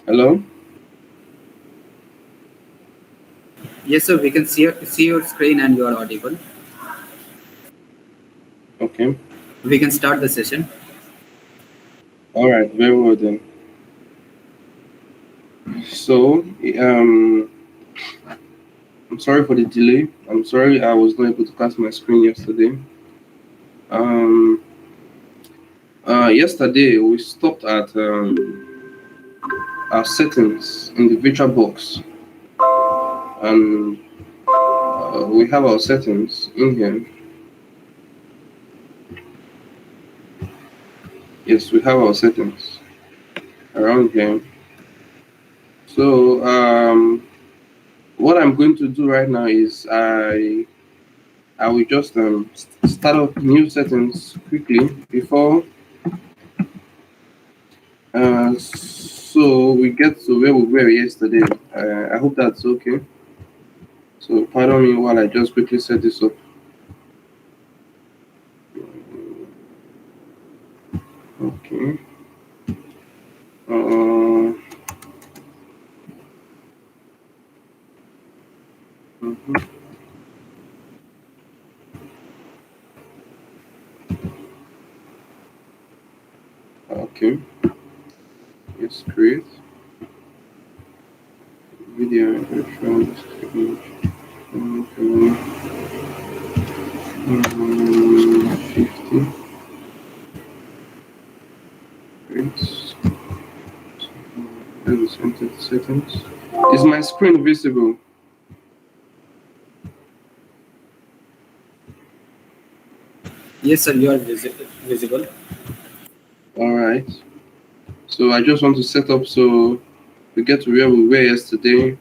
Hello? Yes, sir. We can see your screen and you are audible. Okay. We can start the session. All right. Very well then. So, um, I'm sorry for the delay. I'm sorry I was not able to cast my screen yesterday. Um, Yesterday we stopped at our settings in the virtual box, and we have our settings in here. Yes, we have our settings around here. So, what I'm going to do right now is I will just start up new settings quickly before so we get to where we were yesterday. I hope that's okay. So pardon me while I just quickly set this up. Okay. Uh, mhm. Okay. Yes, create video image. 50. Great. Let's enter the settings. Is my screen visible? Yes, sir. You are visible. All right. So I just want to set up so we get to where we were yesterday.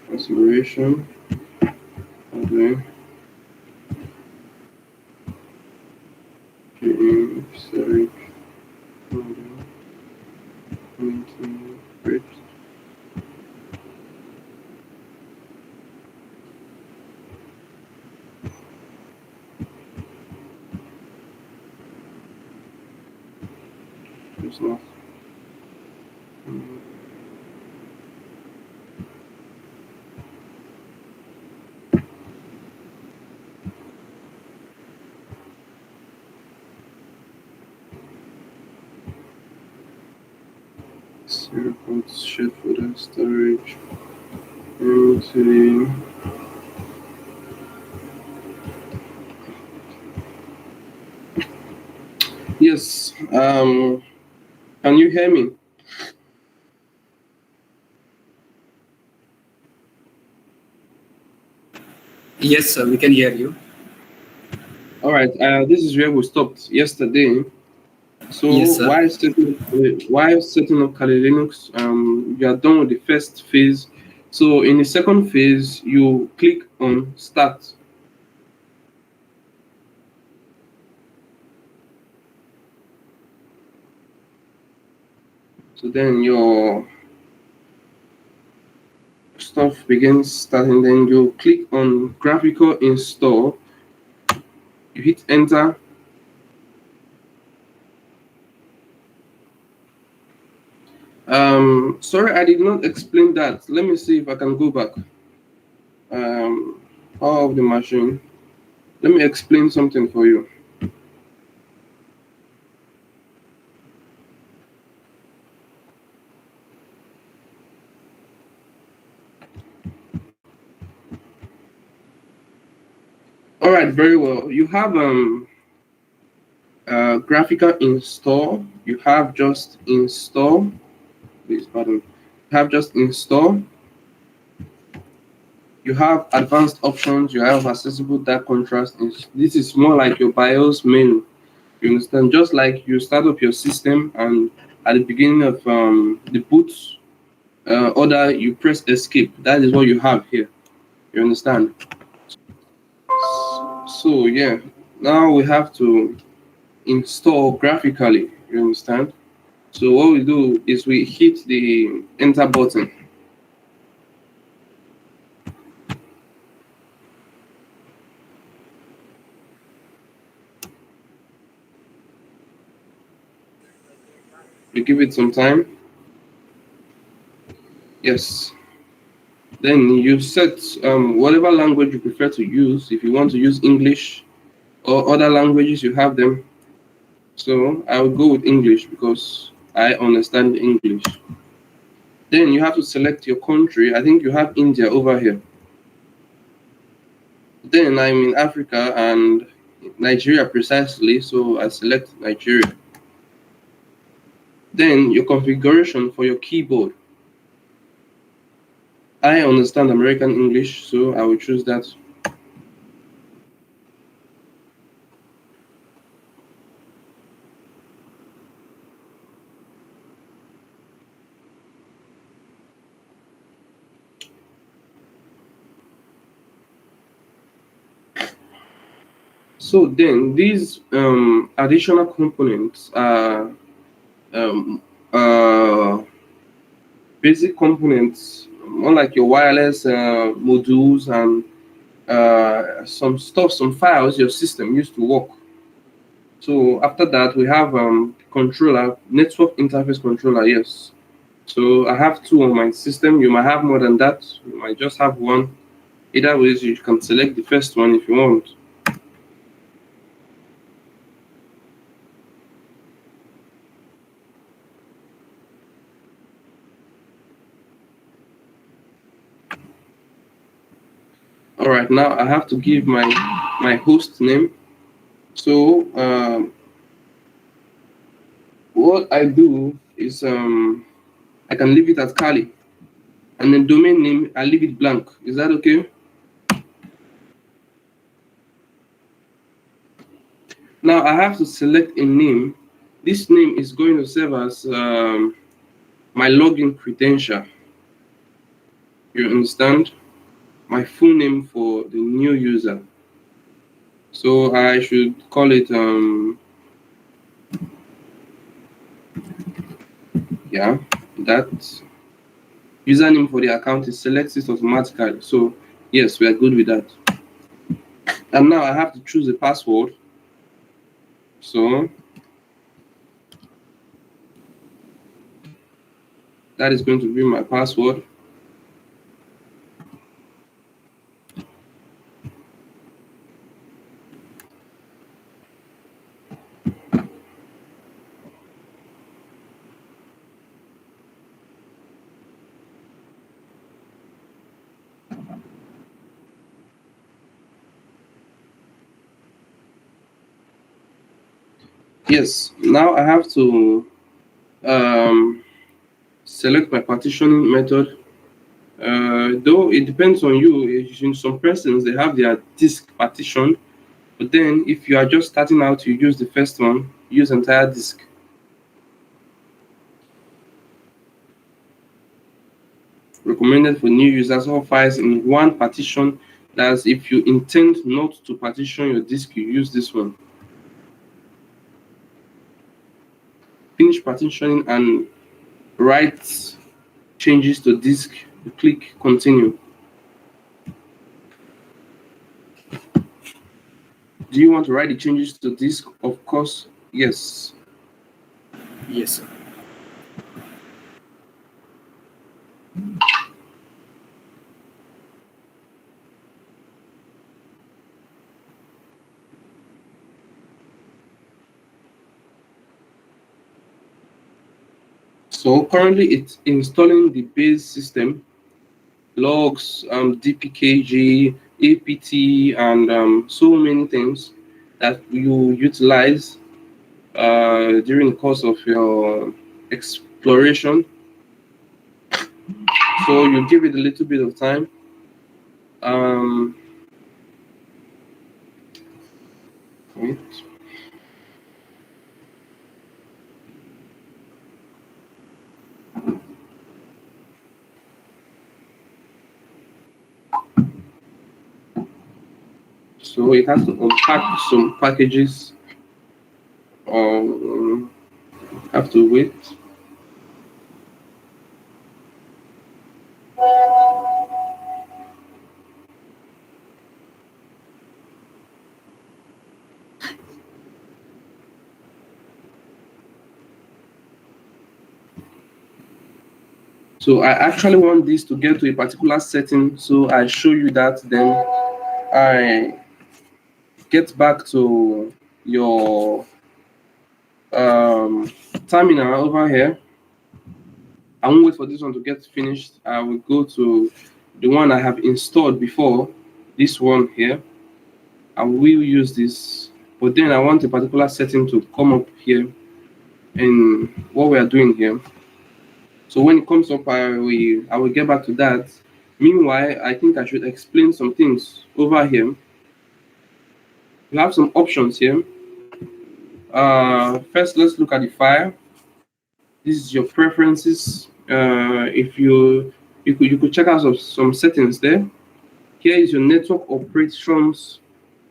Configuration. Okay. Sorry. Great. It's not. Zero points shared folder storage. Empty. Yes. Can you hear me? Yes, sir. We can hear you. All right. This is where we stopped yesterday. So Yes, sir. while setting up Kali Linux, you are done with the first phase. So in the second phase, you click on Start. So then your stuff begins starting. Then you click on Graphical Install. You hit Enter. Sorry, I did not explain that. Let me see if I can go back. Um, Power of the machine. Let me explain something for you. All right, very well. You have graphical install. You have just install. Please, pardon. You have just install. You have advanced options. You have accessible dark contrast. This is more like your BIOS menu. You understand? Just like you start up your system and at the beginning of the boot order, you press escape. That is what you have here. You understand? So yeah, now we have to install graphically. You understand? So what we do is we hit the enter button. You give it some time. Yes. Then you set whatever language you prefer to use. If you want to use English or other languages, you have them. So I will go with English because I understand English. Then you have to select your country. I think you have India over here. Then I'm in Africa and Nigeria precisely, so I select Nigeria. Then your configuration for your keyboard. I understand American English, so I will choose that. So then these additional components are um, uh, basic components, unlike your wireless modules and some stuff, some files your system used to work. So after that, we have controller, network interface controller. Yes. So I have two on my system. You might have more than that. You might just have one. Either ways, you can select the first one if you want. All right. Now I have to give my host name. So what I do is I can leave it at Kali, and then domain name I leave it blank. Is that okay? Now I have to select a name. This name is going to serve as my login credential. You understand? My full name for the new user. So I should call it yeah, that username for the account is selected automatically. So yes, we are good with that. And now I have to choose a password. So that is going to be my password. Yes, now I have to um, select my partitioning method. Though it depends on you. In some persons, they have their disk partition, but then if you are just starting out, you use the first one, use entire disk. Recommended for new users, all files in one partition. That's if you intend not to partition your disk, you use this one. Finish partitioning and write changes to disk. You click continue. Do you want to write the changes to disk? Of course, yes. Yes, sir. So currently it's installing the base system, logs, dpkg, apt, and so many things that you utilize during the course of your exploration. So you give it a little bit of time. Um, wait. So it has to unpack some packages. Have to wait. So I actually want this to get to a particular setting, so I show you that, then I get back to your um, terminal over here. I won't wait for this one to get finished. I will go to the one I have installed before, this one here. I will use this, but then I want a particular setting to come up here in what we are doing here. So when it comes up, I will get back to that. Meanwhile, I think I should explain some things over here. You have some options here. First, let's look at the file. This is your preferences. If you could check out some settings there. Here is your network operations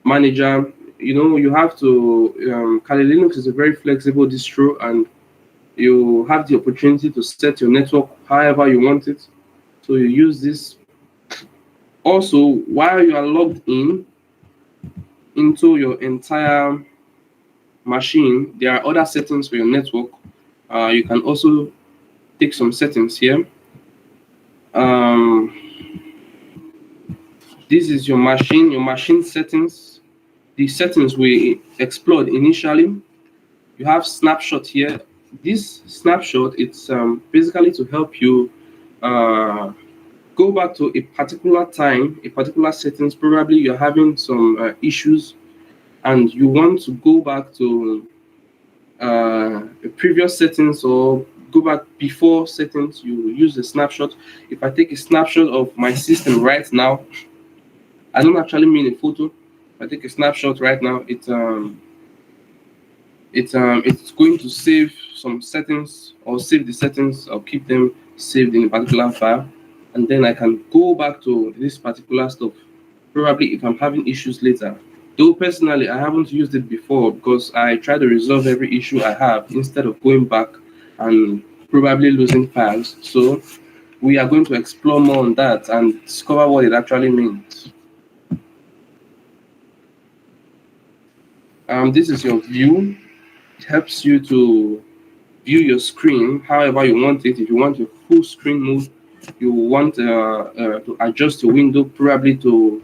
manager. You have to. Kali Linux is a very flexible distro, and you have the opportunity to set your network however you want it. So you use this. Also, while you are logged into your entire machine, there are other settings for your network. You can also take some settings here. This is your machine settings. The settings we explored initially. You have snapshot here. This snapshot, it's basically to help you go back to a particular time, a particular settings. Probably you're having some issues, and you want to go back to previous settings or go back before settings. You use a snapshot. If I take a snapshot of my system right now, I don't actually mean a photo. If I take a snapshot right now, it's going to save some settings, or save the settings, or keep them saved in a particular file, and then I can go back to this particular stuff. Probably if I'm having issues later. Though personally, I haven't used it before because I try to resolve every issue I have instead of going back and probably losing files. So we are going to explore more on that and discover what it actually means. This is your view. It helps you to view your screen however you want it. If you want a full screen mode, you want to adjust your window probably to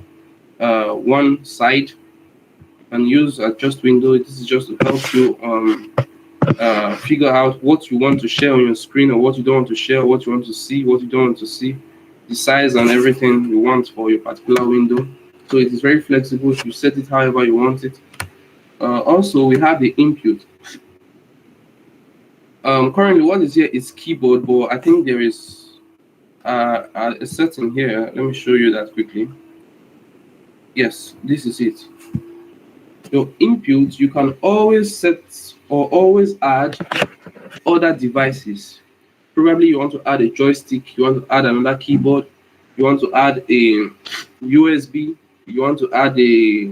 one side, and use adjust window. This is just to help you figure out what you want to share on your screen, or what you don't want to share, what you want to see, what you don't want to see, the size and everything you want for your particular window. So it is very flexible. You set it however you want it. Also, we have the input. Currently, what is here is keyboard, but I think there is a setting here. Let me show you that quickly. Yes, this is it. Your input, you can always set or always add other devices. Probably you want to add a joystick, you want to add another keyboard, you want to add a USB, you want to add a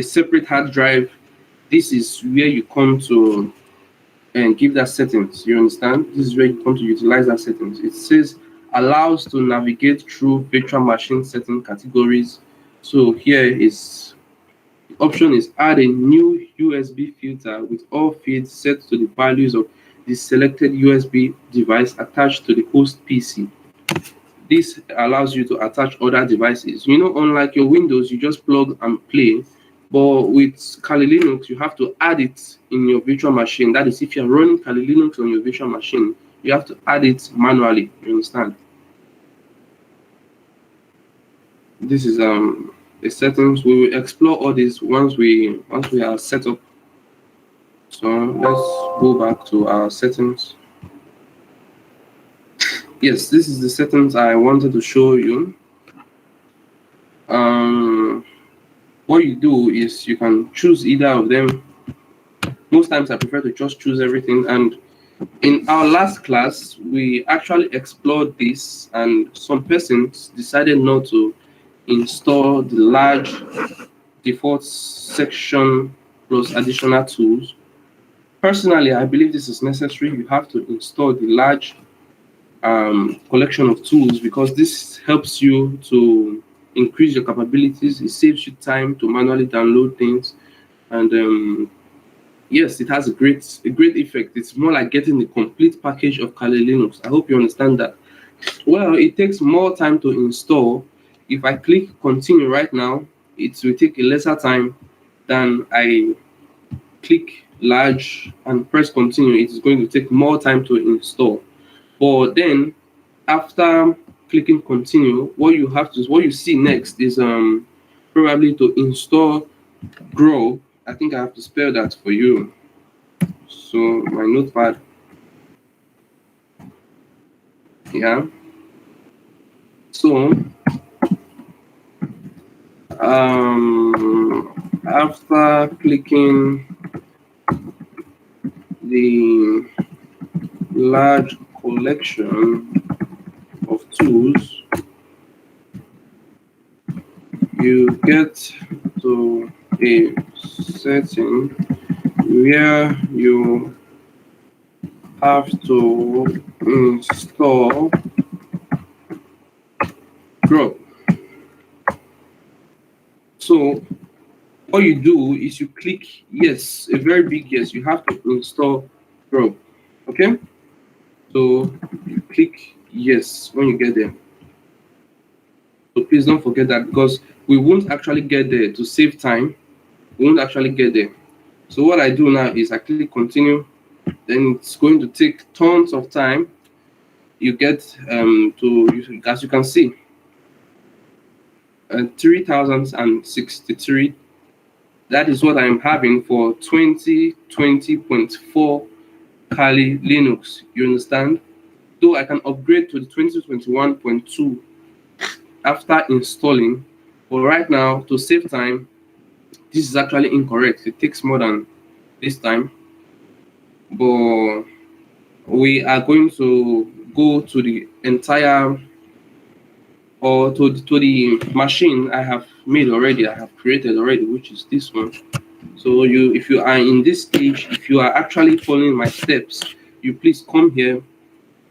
separate hard drive. This is where you come to and give that settings. You understand? This is where you come to utilize that settings. It says allows to navigate through virtual machine setting categories. So here is the option is add a new USB filter with all fields set to the values of the selected USB device attached to the host PC. This allows you to attach other devices. Unlike your Windows, you just plug and play. But with Kali Linux, you have to add it in your virtual machine. That is, if you're running Kali Linux on your virtual machine, you have to add it manually. You understand? This is the settings. We will explore all this once we are set up. So let's go back to our settings. Yes, this is the settings I wanted to show you. What you do is you can choose either of them. Most times I prefer to just choose everything. And in our last class, we actually explored this, and some persons decided not to install the large default section plus additional tools. Personally, I believe this is necessary. You have to install the large collection of tools, because this helps you to increase your capabilities. It saves you time to manually download things, and yes, it has a great effect. It's more like getting the complete package of Kali Linux. I hope you understand that. Well, it takes more time to install. If I click continue right now, it will take a lesser time than I click large and press continue. It is going to take more time to install. But then after clicking continue, what you see next is probably to install grow. I think I have to spell that for you. So my notepad, yeah. So after clicking the large collection of tools, you get to a setting where you have to install Grow. So what you do is you click yes, a very big yes. You have to install Grow. Okay? So you click yes when you get there. So please don't forget that because we won't actually get there to save time. We won't actually get there. So what I do now is I click continue. Then it's going to take tons of time. You get as you can see, 3063. That is what I'm having for 2020.4 Kali Linux. You understand? Though I can upgrade to the 2021.2 after installing, but right now to save time, this is actually incorrect. It takes more than this time, but we are going to go to the entire or to the machine I have made already, I have created already, which is this one. So if you are in this stage, if you are actually following my steps, you please come here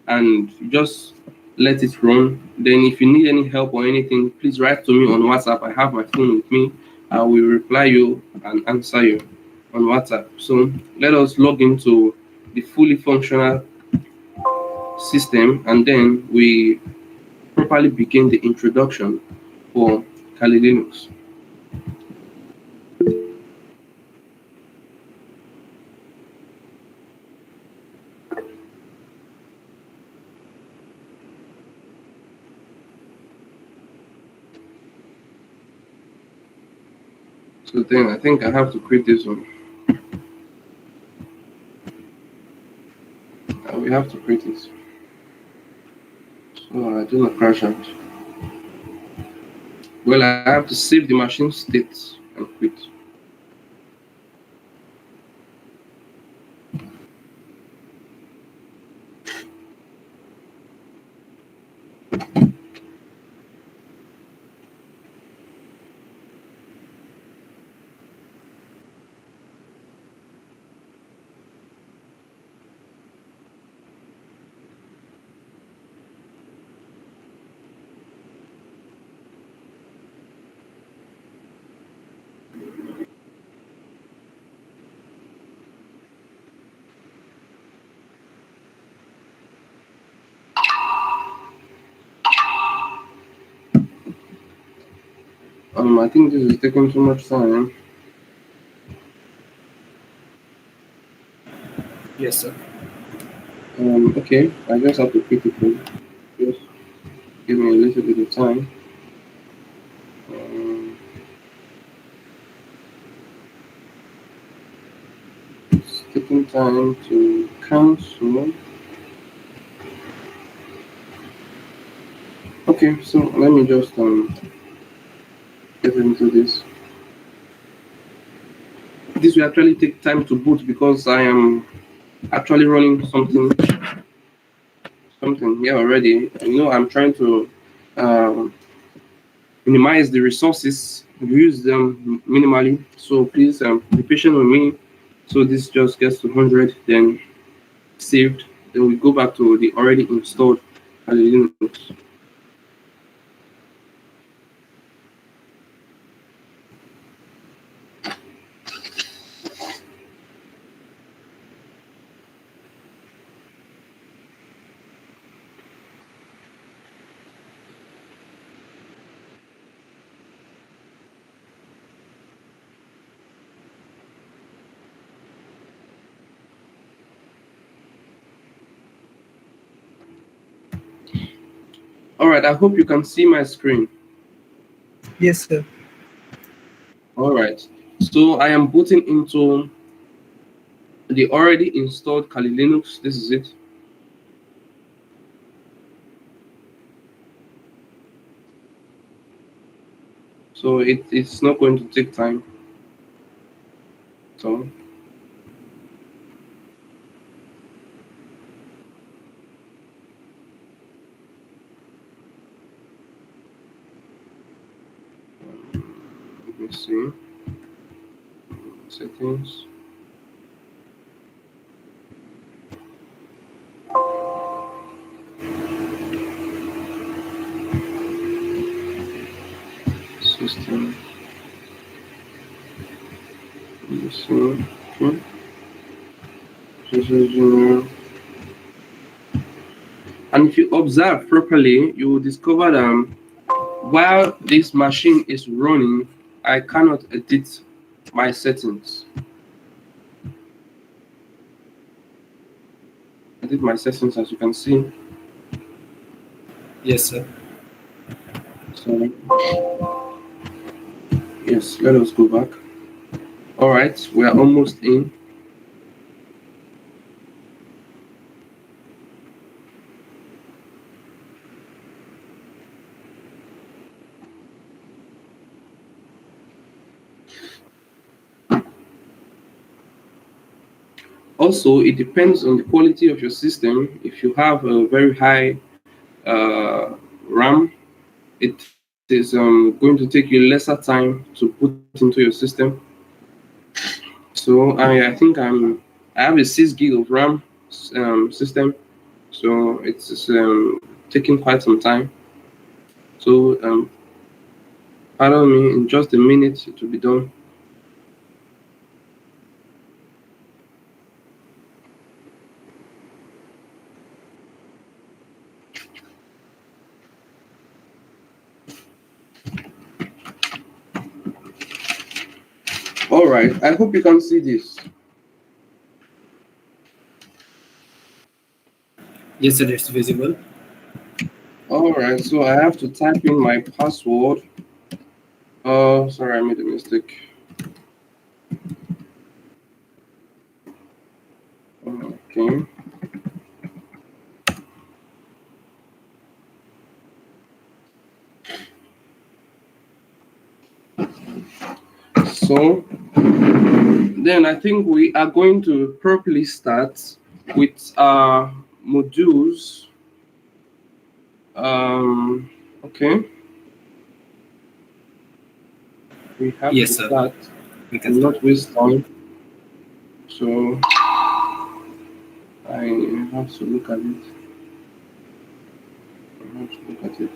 and just let it run. Then if you need any help or anything, please write to me on WhatsApp. I have my phone with me. I will reply you and answer you on WhatsApp. So let us log into the fully functional system and then we properly begin the introduction for Kali Linux. So then I think I have to create this one. We have to create this. So I do not crash out. Well, I have to save the machine state and quit. I think this is taking too much time. Yes, sir. Okay, I just have to quit it. Just give me a little bit of time. Um, it's taking time to cancel. Okay, so let me just get into this. This will actually take time to boot because I am actually running something here already. I'm trying to um, minimize the resources, use them minimally. So please be patient with me. So this just gets to 100, then saved. Then we go back to the already installed Linux. All right, I hope you can see my screen. Yes, sir. All right, so I am booting into the already installed Kali Linux. This is it. So it's not going to take time. So let me see settings. System. Let me see. Okay. This is, and if you observe properly, you will discover that while this machine is running, I cannot edit my settings. Edit my settings, as you can see. Yes, sir. So yes, let us go back. All right, we are almost in. Also, it depends on the quality of your system. If you have a very high RAM, it is going to take you lesser time to put into your system. So I think I have a 6 gig of RAM system, so it's taking quite some time. So pardon me, in just a minute it will be done. All right, I hope you can see this. Yes, sir. It's visible. All right, so I have to type in my password. Oh, sorry, I made a mistake. Okay. So then I think we are going to properly start with our modules. Okay, we have to Yes, sir. start We can and start. not waste time. So I have to look at it. I have to look at it.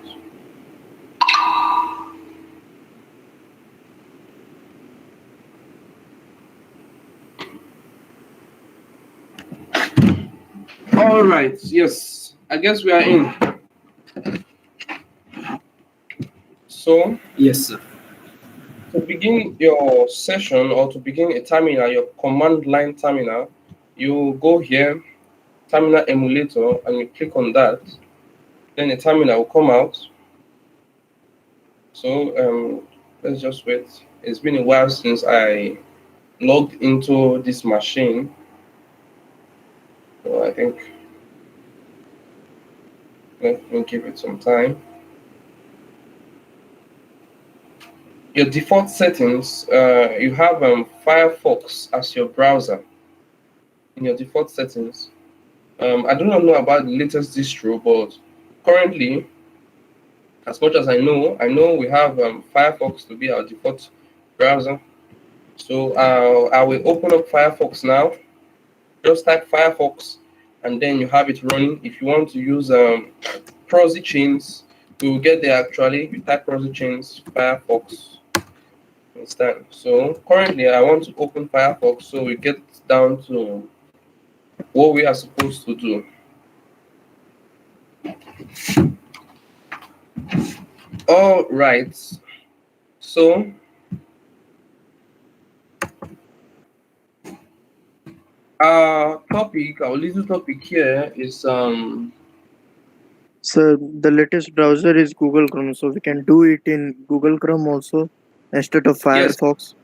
All right. Yes, I guess we are in. So Yes, sir. to begin your session or to begin a terminal, your command line terminal, you go here, terminal emulator, and you click on that. Then the terminal will come out. So let's just wait. It's been a while since I logged into this machine. So I think let me give it some time. Your default settings, you have Firefox as your browser in your default settings. I do not know about the latest distro, but currently, as much as I know we have Firefox to be our default browser. So I will open up Firefox now. Just type Firefox, and then you have it running. If you want to use proxy chains, we will get there actually. You type proxy chains, Firefox. Understand? So currently, I want to open Firefox, so we get down to what we are supposed to do. All right. So our topic, our little topic here is So the latest browser is Google Chrome, so we can do it in Google Chrome also instead of Yes, Firefox.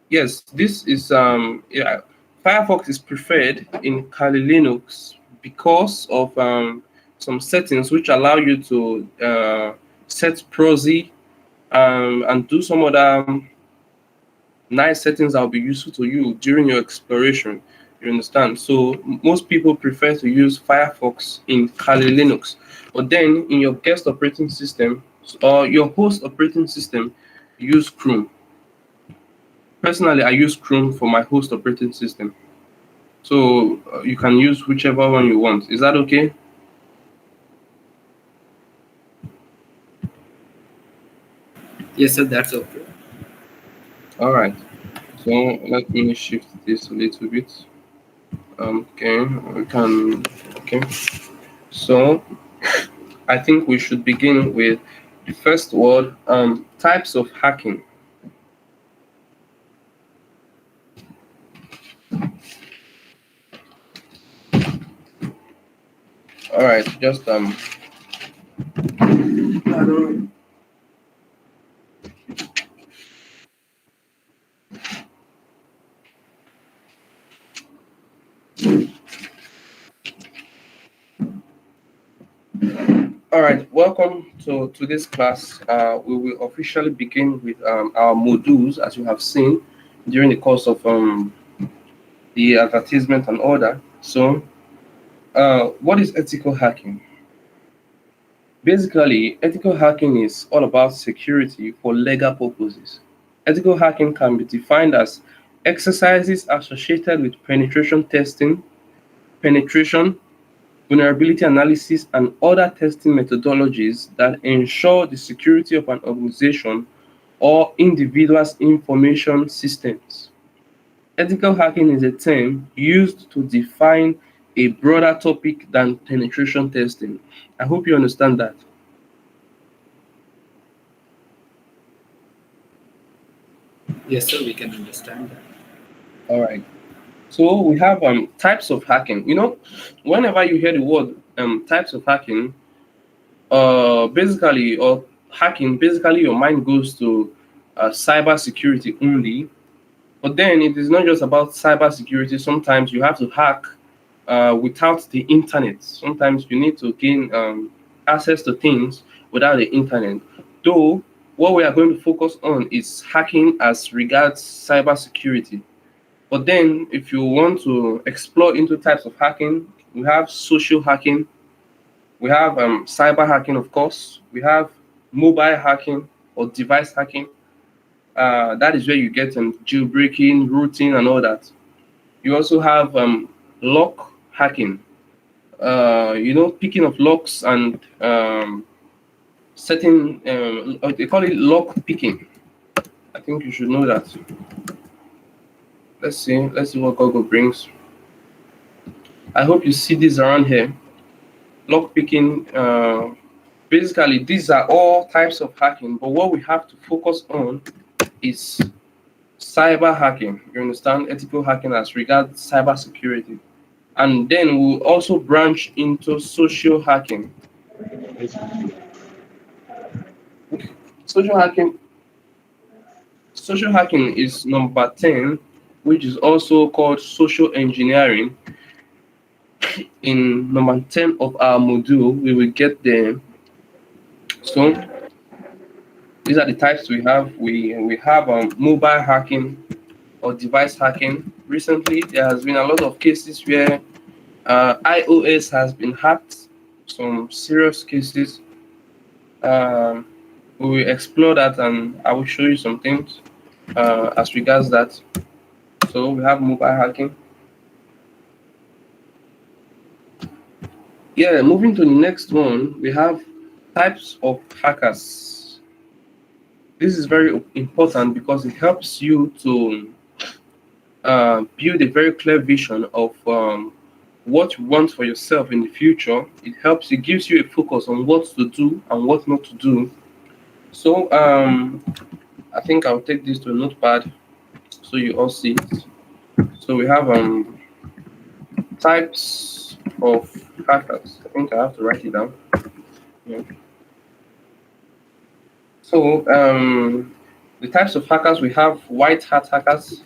yes. This is yeah. Firefox is preferred in Kali Linux because of some settings which allow you to set proxy and do some other nice settings that will be useful to you during your exploration. You understand? So most people prefer to use Firefox in Kali Linux, but then in your guest operating system or your host operating system, use Chrome. Personally, I use Chrome for my host operating system. So you can use whichever one you want. Is that okay? Yes, sir, that's okay. All right. So let me shift this a little bit. Okay, we can. Okay. So I think we should begin with the first word, types of hacking. All right, just all right. Welcome to this class. We will officially begin with our modules, as you have seen during the course of the advertisement and order. So, what is ethical hacking? Basically, ethical hacking is all about security for legal purposes. Ethical hacking can be defined as exercises associated with penetration testing, penetration, vulnerability analysis, and other testing methodologies that ensure the security of an organization or individual's information systems. Ethical hacking is a term used to define a broader topic than penetration testing. I hope you understand that. Yes, sir, we can understand that. All right. So we have types of hacking. Whenever you hear the word types of hacking, basically or hacking, basically your mind goes to cyber security only. But then it is not just about cyber security. Sometimes you have to hack without the internet. Sometimes you need to gain access to things without the internet. Though what we are going to focus on is hacking as regards cyber security. But then, if you want to explore into types of hacking, we have social hacking, we have cyber hacking, of course, we have mobile hacking or device hacking. That is where you get jailbreaking, routing, and all that. You also have lock hacking, picking of locks and setting, they call it lock picking. I think you should know that. Let's see what Google brings. I hope you see this around here. Lock picking. Basically, these are all types of hacking, but what we have to focus on is cyber hacking. You understand? Ethical hacking as regards cyber security. And then we'll also branch into social hacking. Social hacking, social hacking is number 10, which is also called social engineering. In number 10 of our module, we will get there. So these are the types we have. We have mobile hacking or device hacking. Recently, there has been a lot of cases where iOS has been hacked. Some serious cases. Um, we will explore that, and I will show you some things as regards that. So we have mobile hacking. Yeah, moving to the next one, we have types of hackers. This is very important because it helps you to build a very clear vision of what you want for yourself in the future. It helps, it gives you a focus on what to do and what not to do. So I think I'll take this to a notepad so you all see it. So we have types of hackers. I think I have to write it down. Yeah. So the types of hackers, we have white hat hackers,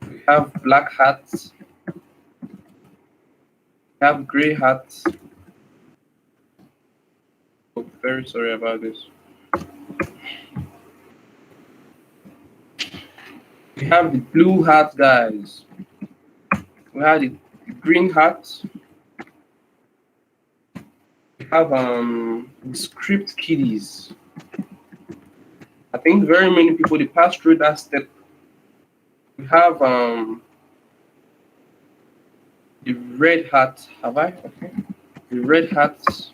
we have black hats, we have gray hats. Oh, very sorry about this. We have the blue hat guys. We have the green hat. We have the script kiddies. I think very many people they pass through that step. We have the red hat. Have I? Okay. The red hats.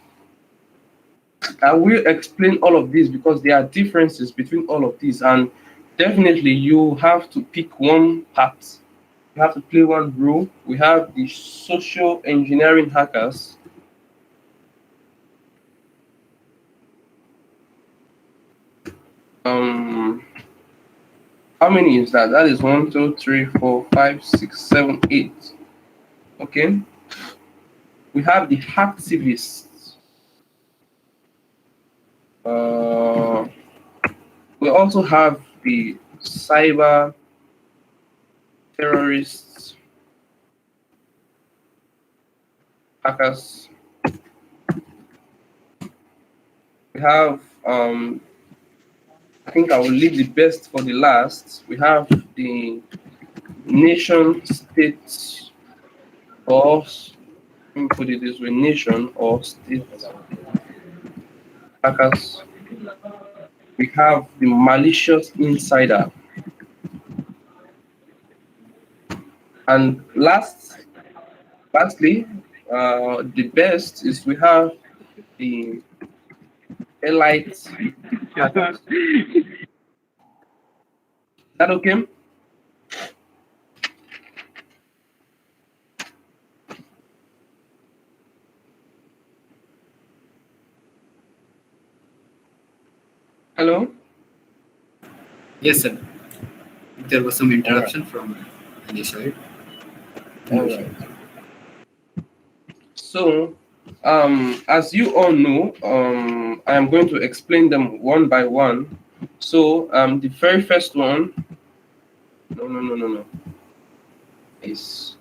I will explain all of these because there are differences between all of these, and definitely you have to pick one part. You have to play one role. We have the social engineering hackers. Um, how many is that? That is 1, 2, 3, 4, 5, 6, 7, 8. Okay. We have the hacktivists. Uh, we also have the cyber terrorists, hackers. We have, I think I will leave the best for the last. We have the nation state, or let me put it this way, nation or state hackers. We have the malicious insider. And lastly, the best is we have the elite hackers. Is that okay? Hello? Yes, sir. There was some All right. interruption from any side. All right. So, as you all know, I am going to explain them one by one. So, the very first one, no, is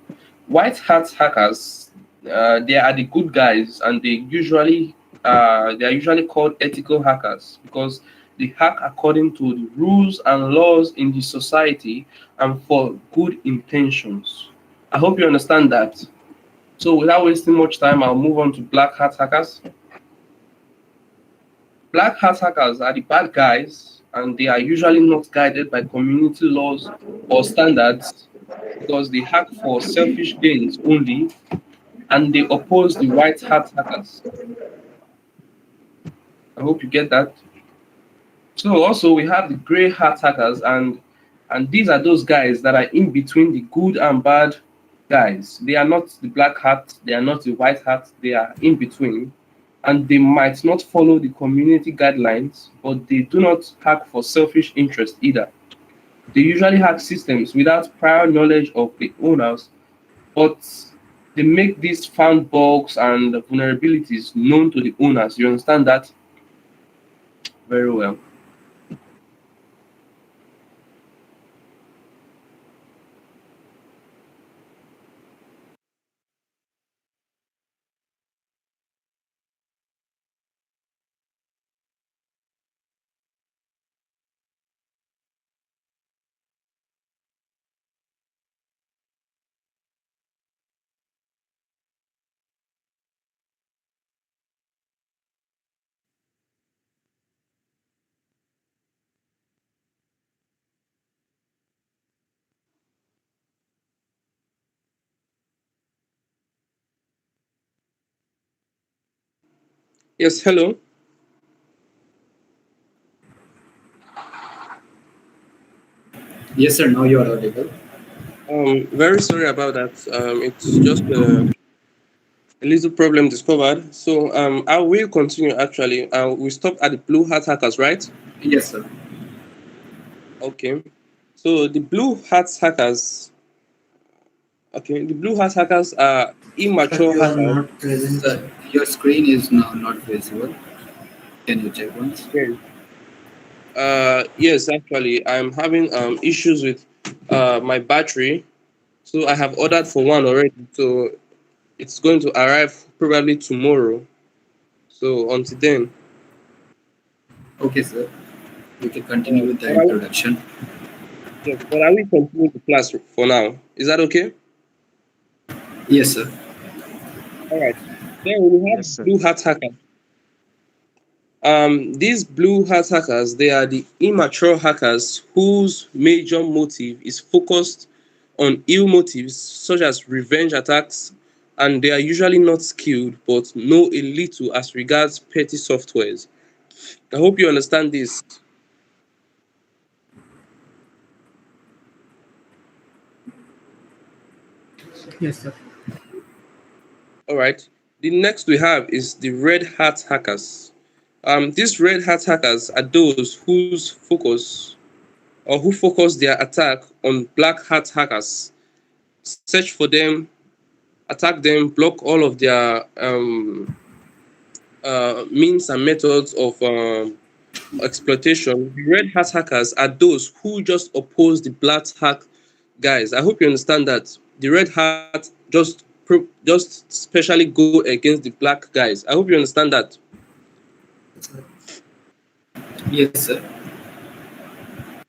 white hat hackers. They are the good guys, and they are usually called ethical hackers because they hack according to the rules and laws in the society and for good intentions. I hope you understand that. So without wasting much time, I'll move on to black hat hackers. Black hat hackers are the bad guys, and they are usually not guided by community laws or standards because they hack for selfish gains only, and they oppose the white hat hackers. I hope you get that. So also we have the gray hat hackers, and these are those guys that are in between the good and bad guys. They are not the black hat, they are not the white hat, they are in between. And they might not follow the community guidelines, but they do not hack for selfish interest either. They usually hack systems without prior knowledge of the owners, but they make these found bugs and vulnerabilities known to the owners. You understand that very well. Yes, hello. Yes, sir. Now you are audible. Very sorry about that. It's just a little problem discovered. So I will continue actually. We stopped at the blue hat hackers, right? Yes, sir. Okay. So the blue hat hackers, Okay, the blue hat hackers are Sir, immature you are hackers. not present. Sir, your screen is now not visible. Can you check once? Yes. Yes, actually, I'm having issues with my battery, so I have ordered for one already. So it's going to arrive probably tomorrow. So until then, Okay, sir. You can continue uh, with the but I will, introduction. yes, but I will continue the class for now. Is that okay? Yes, sir. All right. Then we have Yes, sir. blue hat hackers. These blue hat hackers, they are the immature hackers whose major motive is focused on ill motives such as revenge attacks, and they are usually not skilled but know a little as regards petty softwares. I hope you understand this. Yes, sir. All right. The next we have is the red hat hackers. These red hat hackers are those whose focus or who focus their attack on black hat hackers, search for them, attack them, block all of their means and methods of exploitation. The red hat hackers are those who just oppose the black hat guys. I hope you understand that the red hat just specially go against the black guys. I hope you understand that. Yes, sir.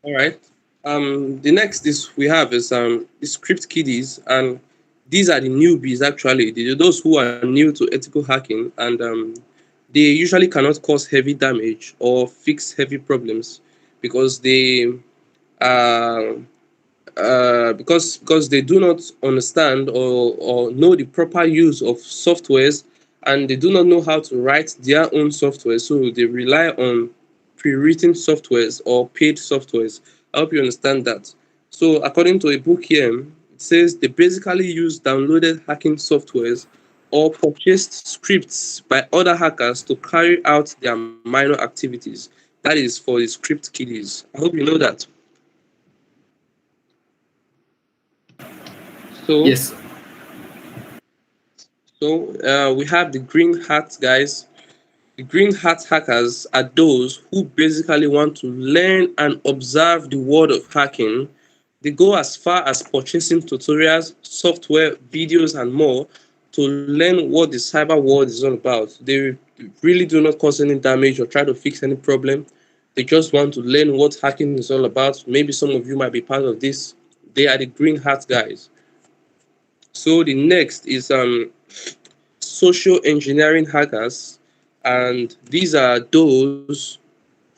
All right. The next is we have is the script kiddies, and these are the newbies actually. Those who are new to ethical hacking, and they usually cannot cause heavy damage or fix heavy problems because they uh, because they do not understand or know the proper use of softwares, and they do not know how to write their own software, so they rely on pre-written softwares or paid softwares. I hope you understand that. So according to a book here, it says they basically use downloaded hacking softwares or purchased scripts by other hackers to carry out their minor activities. That is for the script kiddies. I hope you know that. So Yes, sir. we have the green hat guys. The green hat hackers are those who basically want to learn and observe the world of hacking. They go as far as purchasing tutorials, software, videos, and more to learn what the cyber world is all about. They really do not cause any damage or try to fix any problem. They just want to learn what hacking is all about. Maybe some of you might be part of this. They are the green hat guys. So the next is social engineering hackers, and these are those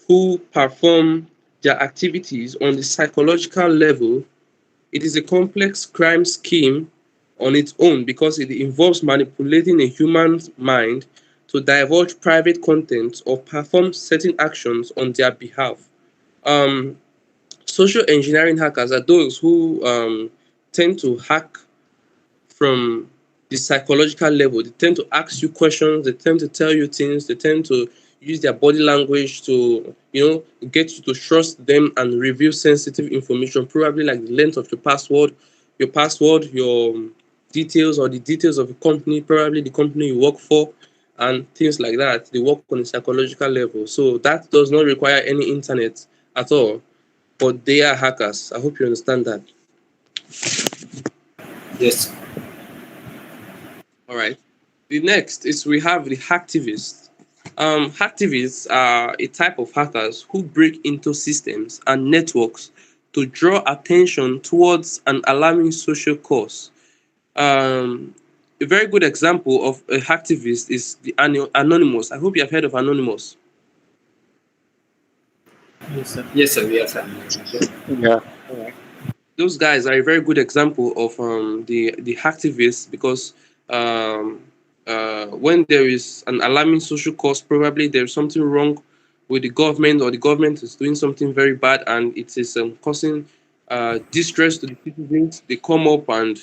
who perform their activities on the psychological level. It is a complex crime scheme on its own because it involves manipulating a human mind to divulge private content or perform certain actions on their behalf. Um, Social engineering hackers are those who tend to hack from the psychological level. They tend to ask you questions, they tend to tell you things, they tend to use their body language to, get you to trust them and reveal sensitive information, probably like the length of your details or the details of the company, probably the company you work for, and things like that. They work on a psychological level. So that does not require any internet at all. But they are hackers. I hope you understand that. Yes. All right. The next is we have the hacktivists. Hacktivists are a type of hackers who break into systems and networks to draw attention towards an alarming social cause. Um, a very good example of a hacktivist is the Anonymous. I hope you have heard of Anonymous. Yes, sir. Yes, sir. We are familiar with it. Yeah. Those guys are a very good example of the hacktivists because um, when there is an alarming social cause, probably there's something wrong with the government or the government is doing something very bad and it is causing distress to the citizens. They come up and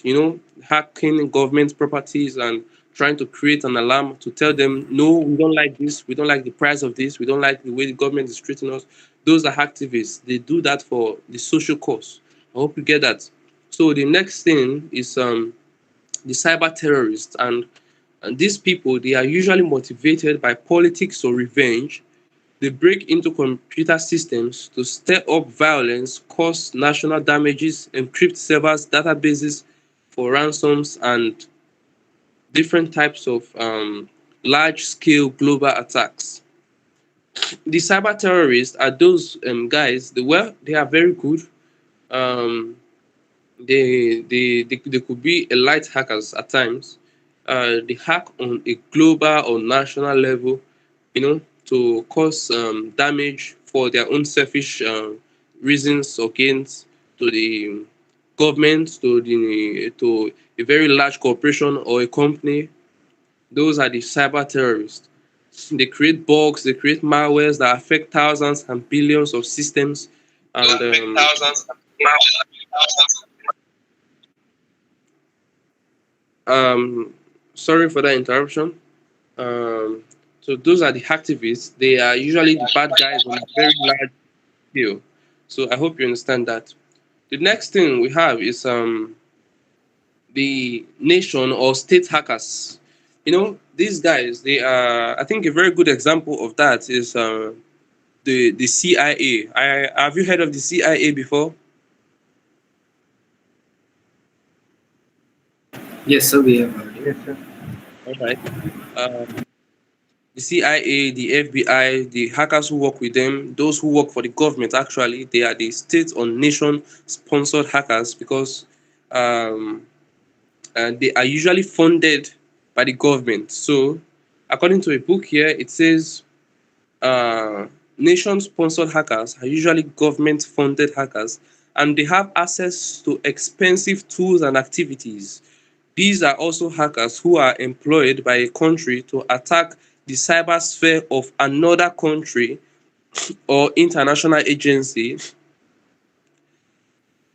hacking government properties and trying to create an alarm to tell them, no, we don't like this, we don't like the price of this, we don't like the way the government is treating us. Those are hacktivists. They do that for the social cause. I hope you get that. So the next thing is the cyber terrorists, and these people, they are usually motivated by politics or revenge. They break into computer systems to stir up violence, cause national damages, encrypt servers, databases for ransoms, and different types of large-scale global attacks. The cyber terrorists are those guys. They are very good. Um, they could be a light hackers at times. They hack on a global or national level, to cause damage for their own selfish reasons or gains to the government, to a very large corporation or a company. Those are the cyber terrorists. They create bugs, they create malwares that affect thousands and billions of systems. And um, sorry for that interruption. Um, so those are the activists. They are usually the bad guys on a very large scale. So I hope you understand that. The next thing we have is the nation or state hackers. These guys, they are. I think a very good example of that is the CIA. Have you heard of the CIA before? Yes, sir, we have heard it. Yes, sir. All right. Uh, the CIA, the FBI, the hackers who work with them, those who work for the government, actually, they are the state or nation sponsored hackers because um, they are usually funded by the government. So, according to a book here, it says uh, nation sponsored hackers are usually government funded hackers, and they have access to expensive tools and activities. These are also hackers who are employed by a country to attack the cybersphere of another country or international agency,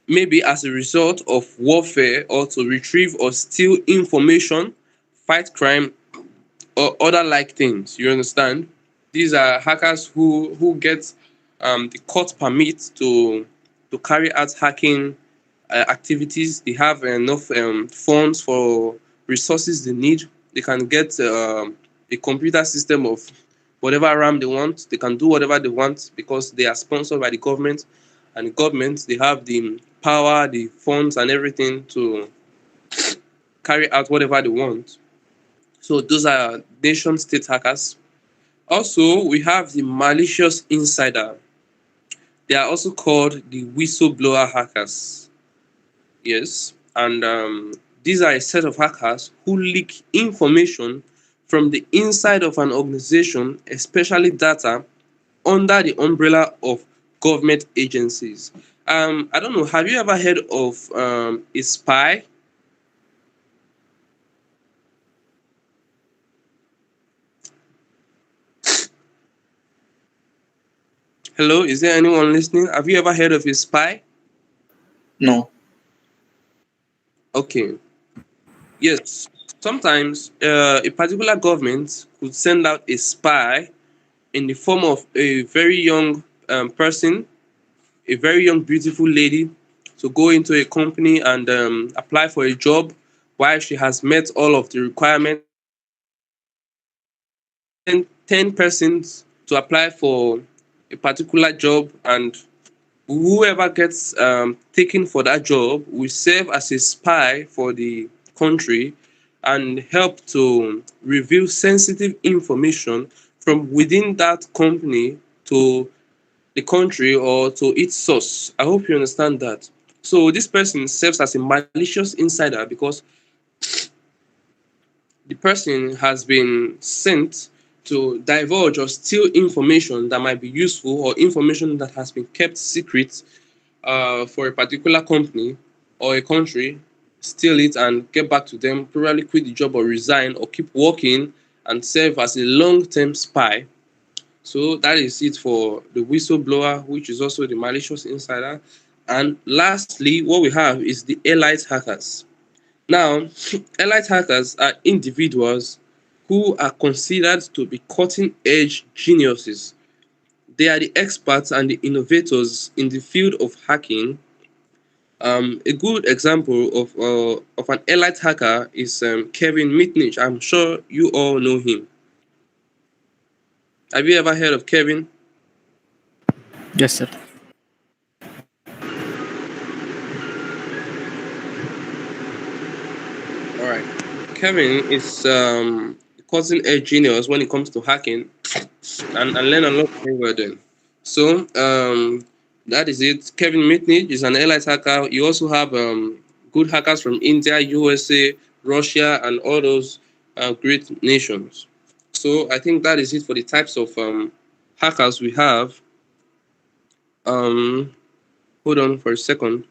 maybe as a result of warfare or to retrieve or steal information, fight crime, or other like things. You understand? These are hackers who get the court permit to carry out hacking activities. They have enough funds for resources they need. They can get a computer system of whatever RAM they want. They can do whatever they want because they are sponsored by the government, and the government, they have the power, the funds, and everything to carry out whatever they want. So those are nation state hackers. Also, we have the malicious insider. They are also called the whistleblower hackers. Yes, and these are a set of hackers who leak information from the inside of an organization, especially data under the umbrella of government agencies. I don't know. Have you ever heard of a spy? Hello, is there anyone listening? Have you ever heard of a spy? No. Okay. Yes. Sometimes a particular government could send out a spy in the form of a very young person, a very young, beautiful lady, to go into a company and apply for a job while she has met all of the requirements. And 10 persons to apply for a particular job, and whoever gets taken for that job will serve as a spy for the country and help to reveal sensitive information from within that company to the country or to its source. I hope you understand that. So this person serves as a malicious insider because the person has been sent to divulge or steal information that might be useful or information that has been kept secret for a particular company or a country, steal it and get back to them, probably quit the job or resign or keep working and serve as a long-term spy. So that is it for the whistleblower, which is also the malicious insider. And lastly, what we have is the elite hackers. Now, elite hackers are individuals who are considered to be cutting edge geniuses. They are the experts and the innovators in the field of hacking. A good example of an elite hacker is Kevin Mitnick. I'm sure you all know him. Have you ever heard of Kevin? Yes, sir. All right. Kevin is causing edge genius when it comes to hacking, and learn a lot very well then. So that is it. Kevin Mitnick is an elite hacker. You also have good hackers from India, USA, Russia, and all those great nations. So I think that is it for the types of hackers we have. Um, Hold on for a second.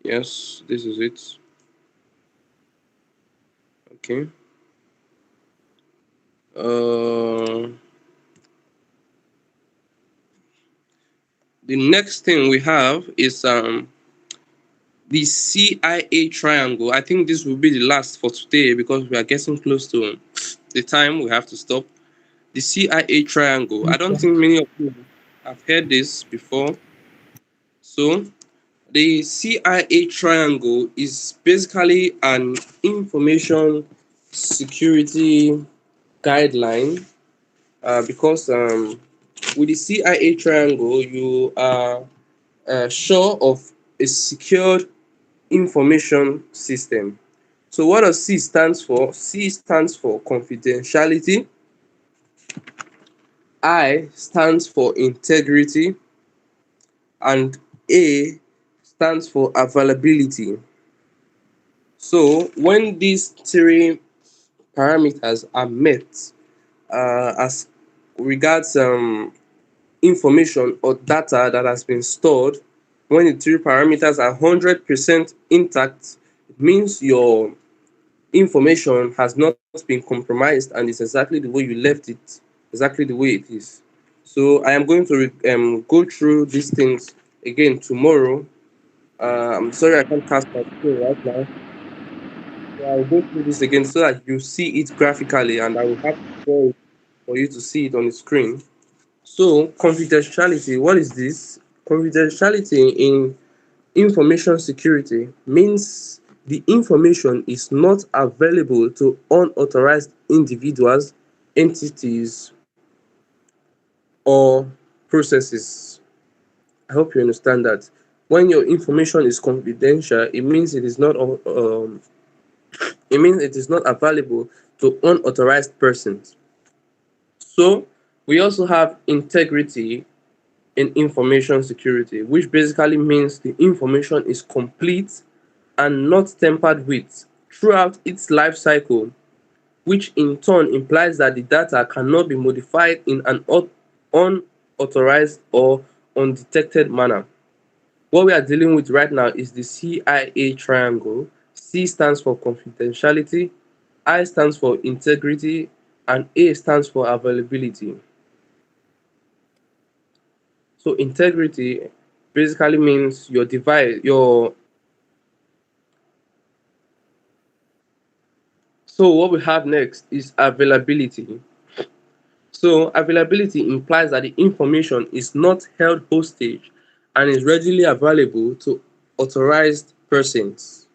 Yes, this is it. Okay. Uh, the next thing we have is the CIA triangle. I think this will be the last for today because we are getting close to the time we have to stop. The CIA triangle. I don't think many of you have heard this before. So, the CIA triangle is basically an information security guideline because with the CIA triangle, you are sure of a secured information system. So what does C stands for? C stands for confidentiality. I stands for integrity. And A stands for availability. So when these three parameters are met as regards information or data that has been stored, when the three parameters are 100% intact, it means your information has not been compromised and it's exactly the way you left it, exactly the way it is. So I am going to go through these things again tomorrow. I'm sorry I can't cast my screen right now. So I'll go through this again so that you see it graphically and I will have to draw it for you to see it on the screen. So confidentiality, what is this? Confidentiality in information security means the information is not available to unauthorized individuals, entities, or processes. I hope you understand that. When your information is confidential, it means it is not available to unauthorized persons. So we also have integrity in information security, which basically means the information is complete and not tampered with throughout its life cycle, which in turn implies that the data cannot be modified in an unauthorized or undetected manner. What we are dealing with right now is the CIA triangle. C stands for confidentiality, I stands for integrity, and A stands for availability. So integrity basically means your device, your so what we have next is availability. So availability implies that the information is not held hostage and is readily available to authorized persons.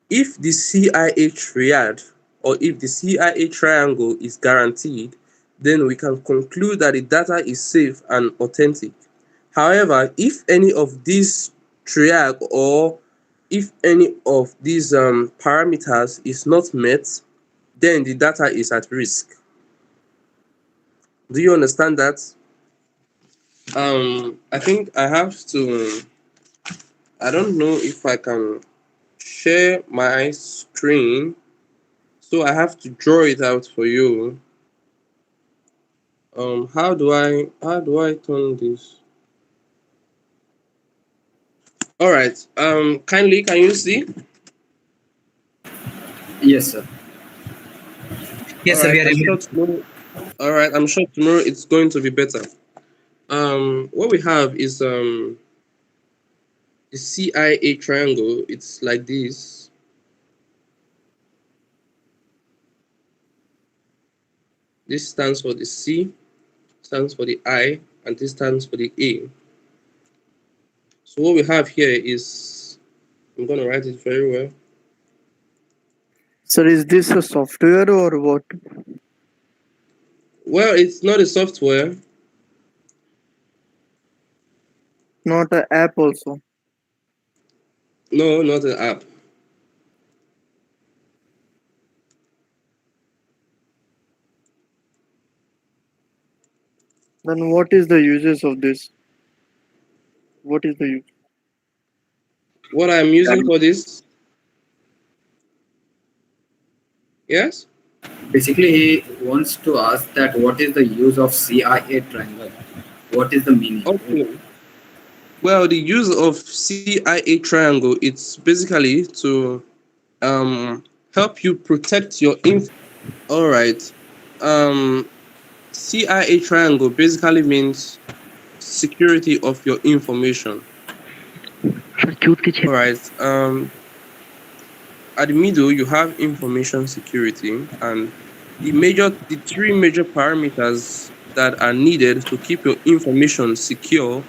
If the CIA triad or if the CIA triangle is guaranteed, then we can conclude that the data is safe and authentic. However, if any of these triad or if any of these parameters is not met, then the data is at risk. Do you understand that? I think I have to. I don't know if I can share my screen, so I have to draw it out for you. How do I turn this? All right. Kindly, can you see? Yes, sir. All Yes, sir. right. We are I'm able sure to. tomorrow. All right. I'm sure tomorrow it's going to be better. What we have is the CIA triangle. It's like this. This stands for the C, stands for the I, and this stands for the A. So what we have here is, I'm going to write it very well. Sir, is this a software or what? Well, it's not a software. Not an app also. No, not an app. Then what is the uses of this? What is the use? What I'm using for this, yes? Basically, he wants to ask that what is the use of CIA triangle? What is the meaning? Okay. Well, the use of CIA triangle, it's basically to help you protect your info. All right. Um, CIA triangle basically means security of your information. All right. At the middle, you have information security, and the three major parameters that are needed to keep your information secure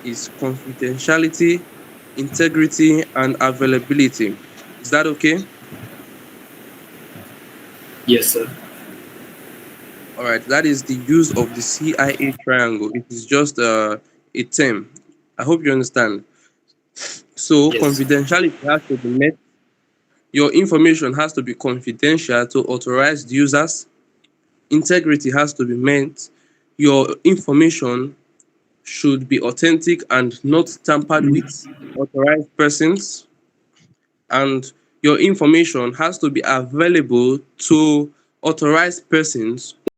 is confidentiality, integrity, and availability. Is that okay? Yes, sir. All right, that is the use of the CIA triangle. It is just a term. I hope you understand. So, Yes. confidentiality has to be met. Your information has to be confidential to authorized users. Integrity has to be met. Your information should be authentic and not tampered with authorized persons. And your information has to be available to authorized persons